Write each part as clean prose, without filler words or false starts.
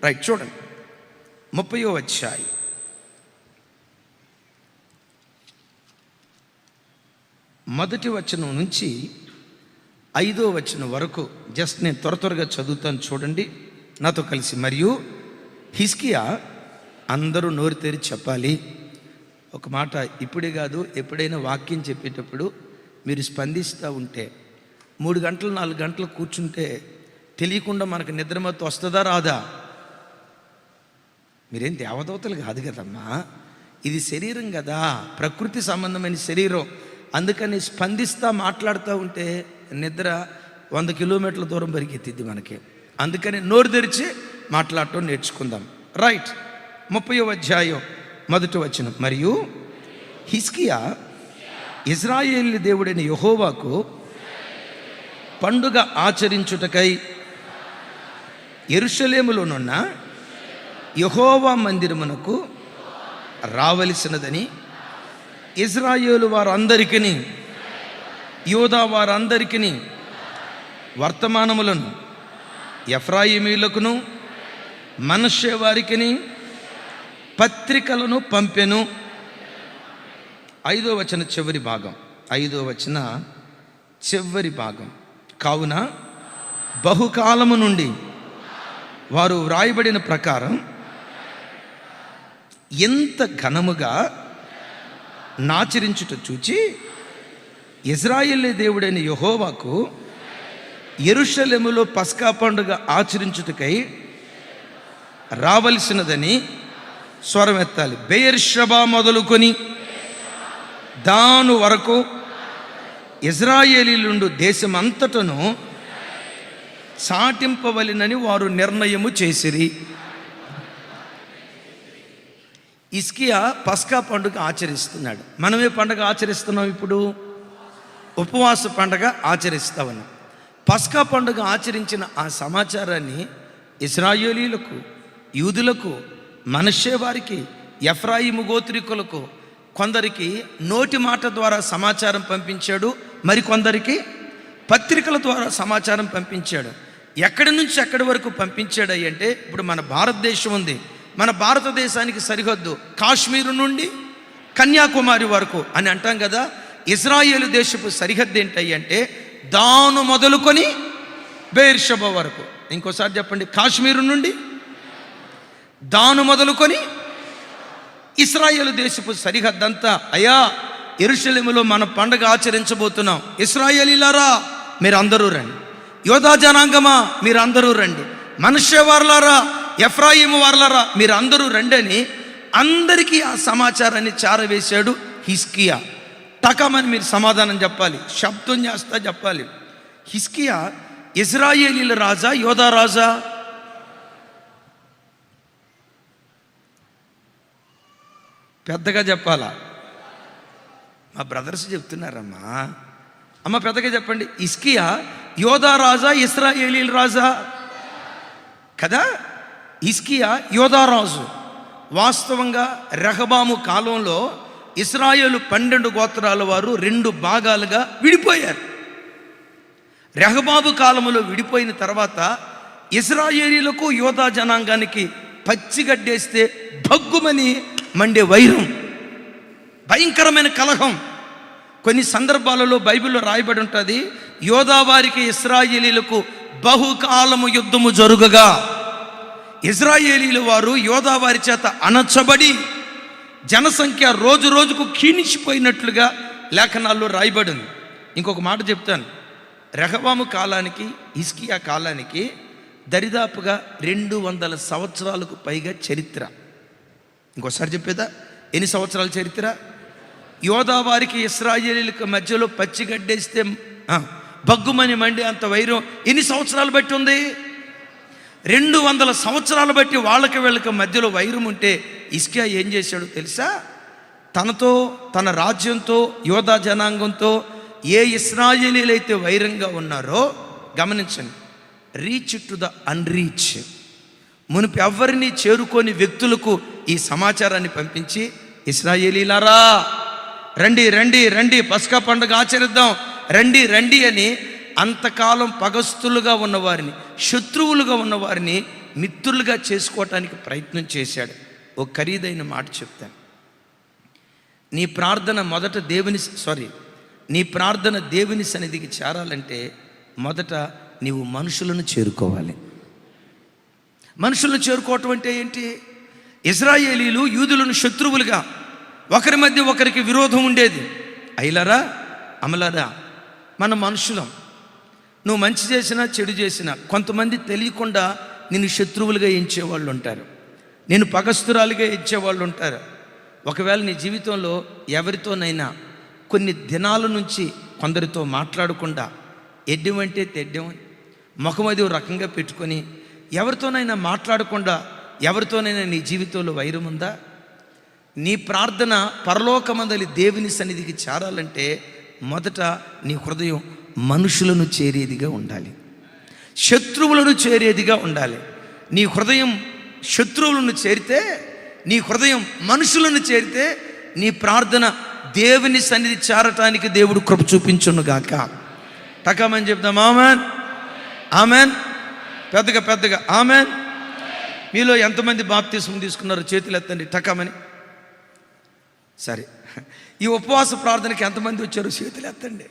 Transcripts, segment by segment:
Right, చూడండి 30వ అధ్యాయం మొదటి వచనం నుంచి 5వ వచనం వరకు జస్ట్ నేను త్వరగా చదువుతాను, చూడండి నాతో కలిసి. మరియు హిజ్కియా, అందరూ నోరు తెరిచి చెప్పాలి. ఒక మాట, ఇప్పుడే కాదు, ఎప్పుడైనా వాక్యం చెప్పేటప్పుడు మీరు స్పందిస్తూ ఉంటే 3 గంటలు 4 గంటలు కూర్చుంటే తెలియకుండా మనకు నిద్రమత్తు వస్తుందా రాదా? మీరేం దేవదూతలు కాదు కదమ్మా, ఇది శరీరం కదా, ప్రకృతి సంబంధమైన శరీరం. అందుకని స్పందిస్తూ మాట్లాడుతూ ఉంటే నిద్ర 100 కిలోమీటర్ల దూరం పరిగెత్తిద్ది మనకి. అందుకని నోరు తెరిచి మాట్లాడటం నేర్చుకుందాం. రైట్, 30వ అధ్యాయం మొదటి వచనం. మరియు హిజ్కియా ఇశ్రాయేలు దేవుడైన యెహోవాకు పండుగ ఆచరించుటకై యెరూషలేములోనున్న యెహోవా మందిరమునకు రావలసినదని ఇశ్రాయేలు వారందరికీ యూదా వారందరికీ వర్తమానములను ఎఫ్రాయిమీయులకును మనష్షే వారికిని పత్రికలను పంపెను. 5వ వచన చివరి భాగం, 5వ వచన చివరి భాగం. కావున బహుకాలము నుండి వారు వ్రాయబడిన ప్రకారం ఎంత ఘనముగా నాచరించుట చూచి ఇశ్రాయేలు దేవుడైన యెహోవాకు యెరూషలేములో పస్కా పండుగ ఆచరించుటకై రావలసినదని స్వరం ఎత్తాలి. బెయేర్షెబా మొదలుకొని దాను వరకు ఇశ్రాయేలీయులు దేశమంతటను చాటింపవలెనని వారు నిర్ణయము చేసిరి. హిజ్కియా పస్కా పండుగ ఆచరిస్తున్నాడు. మనమే పండుగ ఆచరిస్తున్నాం, ఇప్పుడు ఉపవాస పండుగ ఆచరిస్తా ఉన్నాం. పస్కా పండుగ ఆచరించిన ఆ సమాచారాన్ని ఇశ్రాయేలీయులకు, యూదులకు, మనష్షే వారికి, ఎఫ్రాయిము గోత్రికులకు కొందరికి నోటి మాట ద్వారా సమాచారం పంపించాడు, మరికొందరికి పత్రికల ద్వారా సమాచారం పంపించాడు. ఎక్కడి నుంచి ఎక్కడి వరకు పంపించాడు అంటే, ఇప్పుడు మన భారతదేశం ఉంది, మన భారతదేశానికి సరిహద్దు కాశ్మీరు నుండి కన్యాకుమారి వరకు అని అంటాం కదా. ఇశ్రాయేలు దేశపు సరిహద్దు ఏంటంటే దాను మొదలుకొని బెయేర్షెబా వరకు. ఇంకోసారి చెప్పండి, కాశ్మీరు నుండి దాను మొదలుకొని ఇశ్రాయేలు దేశపు సరిహద్దంతా. అయ్యా, యెరూషలేములో మన పండుగ ఆచరించబోతున్నాం, ఇశ్రాయేలీలారా మీరందరూ రండి, యోధా జనాంగమా మీరందరూ రండి, మనష్షే వారలారా, ఎఫ్రాయిము వారలారా మీరందరూ రండి అని అందరికీ ఆ సమాచారాన్ని చారవేశాడు హిజ్కియా. టకమని మీరు సమాధానం చెప్పాలి, శబ్దం చేస్తా చెప్పాలి. హిజ్కియా ఇశ్రాయేలీల రాజా, యోధా రాజా? పెద్దగా చెప్పాలా? మా బ్రదర్స్ చెప్తున్నారమ్మా. అమ్మ పెద్దగా చెప్పండి. హిజ్కియా యోధా రాజా, ఇశ్రాయేలీల రాజా కదా? హిజ్కియా యోధా రాజు. వాస్తవంగా రెహబాము కాలంలో ఇశ్రాయేలు 12 గోత్రాల వారు 2 భాగాలుగా విడిపోయారు. రెహబాము కాలంలో విడిపోయిన తర్వాత ఇశ్రాయేలీలకు, యోధా జనాంగానికి పచ్చిగడ్డేస్తే భగ్గుమని మండే వైరం, భయంకరమైన కలహం. కొన్ని సందర్భాలలో బైబిల్లో రాయబడి ఉంటుంది, యోధా వారికి ఇశ్రాయేలీలకు బహుకాలము యుద్ధము జరుగగా ఇశ్రాయేలీల వారు యోధా వారి చేత అణచబడి జనసంఖ్య రోజు రోజుకు క్షీణించిపోయినట్లుగా లేఖనాల్లో రాయబడింది. ఇంకొక మాట చెప్తాను, రెహబాము కాలానికి హిజ్కియా కాలానికి దరిదాపుగా 200 సంవత్సరాలకు పైగా చరిత్ర. ఇంకోసారి చెప్పేదా, ఎన్ని సంవత్సరాల చరిత్ర? యోధా వారికి ఇశ్రాయేలీలకు మధ్యలో పచ్చిగడ్డేస్తే బగ్గుమని మండి అంత వైరం ఎన్ని సంవత్సరాలు బట్టి ఉంది? 200 సంవత్సరాలు బట్టి వాళ్ళకి వీళ్ళకి మధ్యలో వైరం ఉంటే హిజ్కియా ఏం చేశాడో తెలుసా? తనతో, తన రాజ్యంతో, యోధా జనాంగంతో ఏ ఇశ్రాయేలీలైతే వైరంగా ఉన్నారో గమనించండి, రీచ్ టు ద అన్రీచ్, మునుపు ఎవరిని చేరుకోని వ్యక్తులకు ఈ సమాచారాన్ని పంపించి, ఇశ్రాయేలీలారా రండి రండి రండి, పస్కా పండుగ ఆచరిద్దాం, రండి రండి అని అంతకాలం పగస్తులుగా ఉన్నవారిని, శత్రువులుగా ఉన్నవారిని మిత్రులుగా చేసుకోవటానికి ప్రయత్నం చేశాడు. ఒక ఖరీదైన మాట చెప్తాను. నీ ప్రార్థన దేవుని సన్నిధికి చేరాలంటే మొదట నీవు మనుషులను చేరుకోవాలి. మనుషులను చేరుకోవటం అంటే ఏంటి? ఇశ్రాయేలీలు యూదులను శత్రువులుగా, ఒకరి మధ్య ఒకరికి విరోధం ఉండేది. అయిలరా అమలరా, మన మనుషులం. నువ్వు మంచి చేసినా చెడు చేసినా కొంతమంది తెలియకుండా నిన్ను శత్రువులుగా ఎంచేవాళ్ళు ఉంటారు, నేను పగస్తురాలుగా ఎంచేవాళ్ళు ఉంటారు. ఒకవేళ నీ జీవితంలో ఎవరితోనైనా కొన్ని దినాల నుంచి కొందరితో మాట్లాడకుండా ఎడ్డమంటే తెడ్డం, ముఖం అది రకంగా పెట్టుకొని ఎవరితోనైనా మాట్లాడకుండా ఎవరితోనైనా నీ జీవితంలో వైరం ఉందా? నీ ప్రార్థన పరలోకమందలి దేవుని సన్నిధికి చేరాలంటే మొదట నీ హృదయం మనుషులను చేరేదిగా ఉండాలి, శత్రువులను చేరేదిగా ఉండాలి. నీ హృదయం శత్రువులను చేరితే, నీ హృదయం మనుషులను చేరితే నీ ప్రార్థన దేవుని సన్నిధి చేరటానికి దేవుడు కృప చూపించునుగాక. టకామని చెప్దాం ఆమెన్, ఆమెన్. పెద్దగా ఆమెన్. మీలో ఎంతమంది బాప్తిస్మం తీసుకున్నారో చేతులు ఎత్తండి టకామని. సరే, ఈ ఉపవాస ప్రార్థనకి ఎంతమంది వచ్చారో చేతులు ఎత్తండి.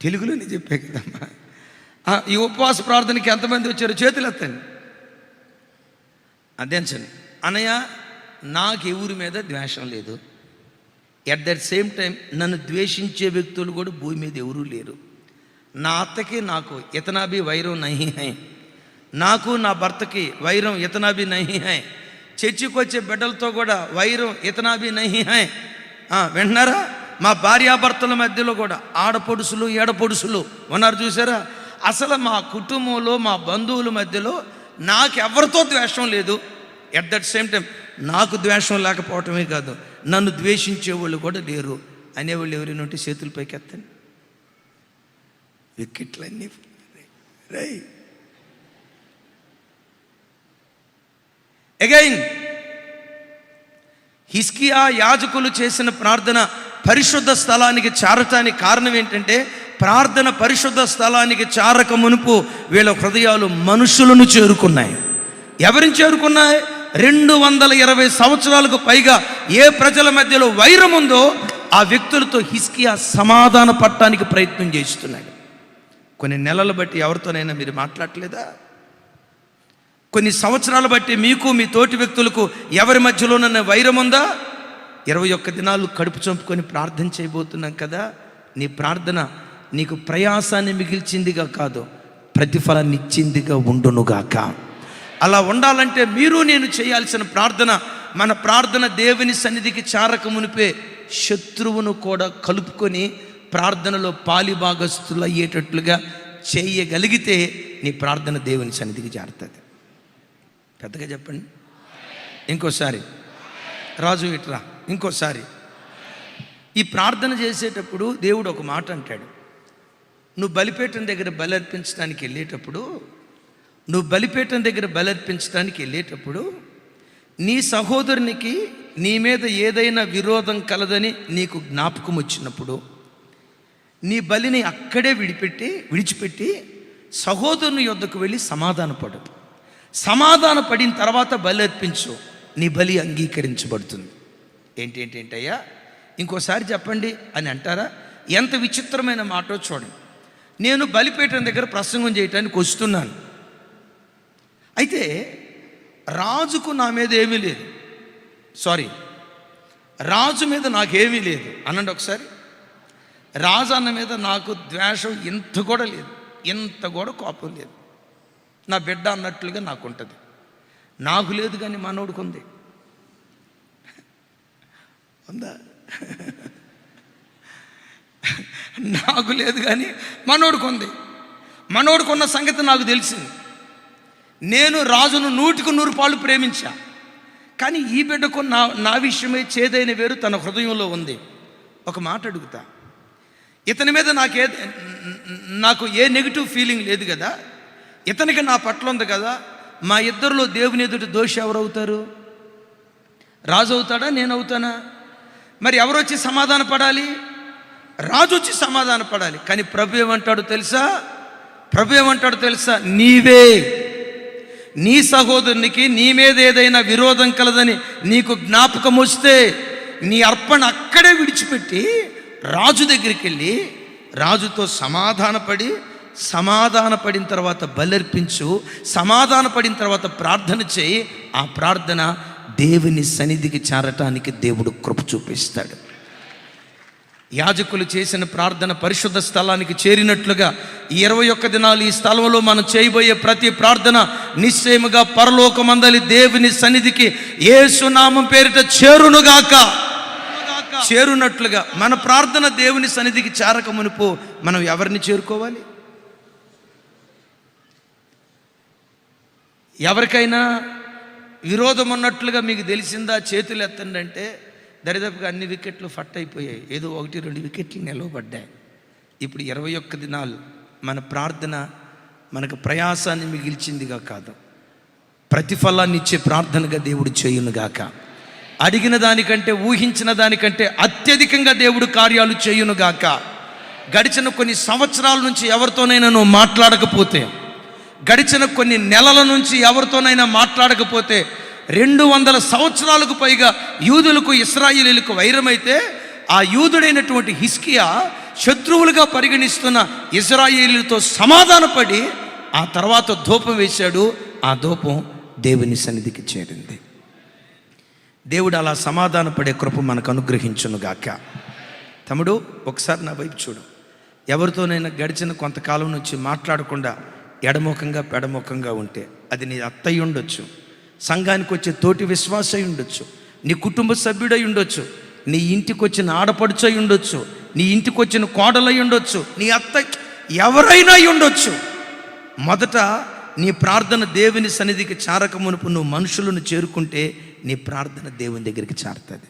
తెలుగులోనే చెప్పే కదమ్మా. ఈ ఉపవాస ప్రార్థనకి ఎంతమంది వచ్చారో చేతులు ఎత్తండి. అదేంచండి అన్నయ్య, నాకు ఎవరి మీద ద్వేషం లేదు. ఎట్ దట్ సేమ్ టైం నన్ను ద్వేషించే వ్యక్తులు కూడా భూమి మీద ఎవరూ లేరు. నా అత్తకి నాకు ఇతనాభి వైరం నహి హై, నాకు నా భర్తకి వైరం ఇతనాభి నహి హై, చర్చికి వచ్చే బిడ్డలతో కూడా వైరం ఇతనాభి నహి హై. వింటున్నారా? మా భార్యాభర్తల మధ్యలో కూడా ఆడపొడుసులు ఏడపొడుసులు ఉన్నారు, చూసారా? అసలు మా కుటుంబంలో మా బంధువుల మధ్యలో నాకెవరితో ద్వేషం లేదు. ఎట్ దట్ సేమ్ టైం నాకు ద్వేషం లేకపోవటమే కాదు, నన్ను ద్వేషించేవాళ్ళు కూడా లేరు అనేవాళ్ళు ఎవరైనా ఉంటే చేతుల పైకి ఎత్తండి. వికెట్లన్నీ రై. అగైన్ హిజ్కియా యాజకులు చేసిన ప్రార్థన పరిశుద్ధ స్థలానికి చేరటానికి కారణం ఏంటంటే, ప్రార్థన పరిశుద్ధ స్థలానికి చేరక మునుపు వీళ్ళ హృదయాలు మనుషులను చేరుకున్నాయి. ఎవరిని చేరుకున్నాయి? 220 సంవత్సరాలకు పైగా ఏ ప్రజల మధ్యలో వైరం ఉందో ఆ వ్యక్తులతో హిజ్కియా సమాధాన పడటానికి ప్రయత్నం చేస్తున్నాడు. కొన్ని నెలలు బట్టి ఎవరితోనైనా మీరు మాట్లాడలేదా? కొన్ని సంవత్సరాలు బట్టి మీకు మీ తోటి వ్యక్తులకు ఎవరి మధ్యలోనైనా వైరం ఉందా? 21 దినాలు కడుపు చంపుకొని ప్రార్థన చేయబోతున్నాం కదా. నీ ప్రార్థన నీకు ప్రయాసాన్ని మిగిల్చిందిగా కాదు, ప్రతిఫలాన్ని ఇచ్చిందిగా ఉండునుగాక. అలా ఉండాలంటే మీరు నేను చేయాల్సిన ప్రార్థన, మన ప్రార్థన దేవుని సన్నిధికి చేరక మునిపే శత్రువును కూడా కలుపుకొని ప్రార్థనలో పాలిభాగస్తులు అయ్యేటట్లుగా చేయగలిగితే నీ ప్రార్థన దేవుని సన్నిధికి చేరుతుంది. పెద్దగా చెప్పండి. ఇంకోసారి రాజు ఇట్రా, ఇంకోసారి. ఈ ప్రార్థన చేసేటప్పుడు దేవుడు ఒక మాట అంటాడు. నువ్వు బలిపీఠం దగ్గర బలర్పించడానికి వెళ్ళేటప్పుడు నీ సహోదరునికి నీ మీద ఏదైనా విరోధం కలదని నీకు జ్ఞాపకం వచ్చినప్పుడు నీ బలిని అక్కడే విడిచిపెట్టి సహోదరుని యొద్దకు వెళ్ళి సమాధాన పడిన తర్వాత బలి అర్పించు, నీ బలి అంగీకరించబడుతుంది. ఏంటయ్యా ఇంకోసారి చెప్పండి అని అంటారా? ఎంత విచిత్రమైన మాటో చూడండి. నేను బలిపీఠం దగ్గర ప్రసంగం చేయటానికి వస్తున్నాను, అయితే రాజుకు నా మీద ఏమీ లేదు, రాజు మీద నాకేమీ లేదు అనండి ఒకసారి. రాజు అన్న మీద నాకు ద్వేషం ఇంత కూడా లేదు, ఇంత కూడా కోపం లేదు. నా బిడ్డ అన్నట్లుగా నాకు ఉంటుంది. నాకు లేదు కానీ మనోడికి ఉంది, ఉందా? నాకు లేదు కానీ మనోడికి ఉంది. మనోడికి ఉన్న సంగతి నాకు తెలిసింది. నేను రాజును 100కు 100 ప్రేమించా, కానీ ఈ బిడ్డకు నా విషయమే చేదైన వేరు తన హృదయంలో ఉంది. ఒక మాట అడుగుతా, ఇతని మీద నాకు ఏ నెగిటివ్ ఫీలింగ్ లేదు కదా, ఇతనికి నా పట్ల ఉంది కదా. మా ఇద్దరిలో దేవుని ఎదుటి దోషి ఎవరవుతారు? రాజు అవుతాడా, నేను అవుతానా? మరి ఎవరు వచ్చి సమాధాన పడాలి? రాజు వచ్చి సమాధాన పడాలి. కానీ ప్రభు ఏమంటాడు తెలుసా? ప్రభు ఏమంటాడు తెలుసా? నీవే నీ సహోదరునికి నీ మీద ఏదైనా విరోధం కలదని నీకు జ్ఞాపకం వస్తే నీ అర్పణ అక్కడే విడిచిపెట్టి రాజు దగ్గరికి వెళ్ళి రాజుతో సమాధానపడిన తర్వాత బలర్పించు. సమాధానపడిన తర్వాత ప్రార్థన చేయి. ఆ ప్రార్థన దేవుని సన్నిధికి చేరటానికి దేవుడు కృప చూపిస్తాడు. యాజకులు చేసిన ప్రార్థన పరిశుద్ధ స్థలానికి చేరినట్లుగా ఈ 21 దినాలు ఈ స్థలంలో మనం చేయబోయే ప్రతి ప్రార్థన నిశ్చయముగా పరలోకమందలి దేవుని సన్నిధికి యేసు నామం పేరిట చేరునట్లుగా మన ప్రార్థన దేవుని సన్నిధికి చేరక మునుపు మనం ఎవరిని చేరుకోవాలి? ఎవరికైనా విరోధం ఉన్నట్లుగా మీకు తెలిసిందా? చేతులు ఎత్తండి అంటే దరిదాపుగా అన్ని వికెట్లు ఫట్ అయిపోయాయి. ఏదో 1-2 వికెట్లు నిలవబడ్డాయి. ఇప్పుడు 21 దినాలు మన ప్రార్థన మనకు ప్రయాసాన్ని మిగిల్చిందిగా కాదు, ప్రతిఫలాన్ని ఇచ్చే ప్రార్థనగా దేవుడు చేయునుగాక. అడిగిన దానికంటే ఊహించిన దానికంటే అత్యధికంగా దేవుడు కార్యాలు చేయునుగాక. గడిచిన కొన్ని సంవత్సరాల నుంచి ఎవరితోనైనా నువ్వు మాట్లాడకపోతే, గడిచిన కొన్ని నెలల నుంచి ఎవరితోనైనా మాట్లాడకపోతే, 200 సంవత్సరాలకు పైగా యూదులకు ఇశ్రాయేలీయులకు వైరమైతే ఆ యూదుడైనటువంటి హిజ్కియా శత్రువులుగా పరిగణిస్తున్న ఇశ్రాయేలీయులతో సమాధానపడి ఆ తర్వాత ధూపం వేశాడు. ఆ ధూపం దేవుని సన్నిధికి చేరింది. దేవుడు అలా సమాధానపడే కృప మనకు అనుగ్రహించునుగాక. తమ్ముడు, ఒకసారి నా వైపు చూడు. ఎవరితోనైనా గడిచిన కొంతకాలం నుంచి మాట్లాడకుండా ఎడముఖంగా పెడముఖంగా ఉంటే అది నీ అత్తయ్య ఉండొచ్చు, సంఘానికి వచ్చే తోటి విశ్వాస అయి ఉండొచ్చు, నీ కుటుంబ సభ్యుడై ఉండొచ్చు, నీ ఇంటికి వచ్చిన ఆడపడుచు అయి ఉండొచ్చు, నీ ఇంటికి వచ్చిన కోడలై ఉండొచ్చు, నీ అత్త ఎవరైనా అయి ఉండొచ్చు. మొదట నీ ప్రార్థన దేవుని సన్నిధికి చేరక మునుపు నువ్వు మనుషులను చేరుకుంటే నీ ప్రార్థన దేవుని దగ్గరికి చేరుతుంది.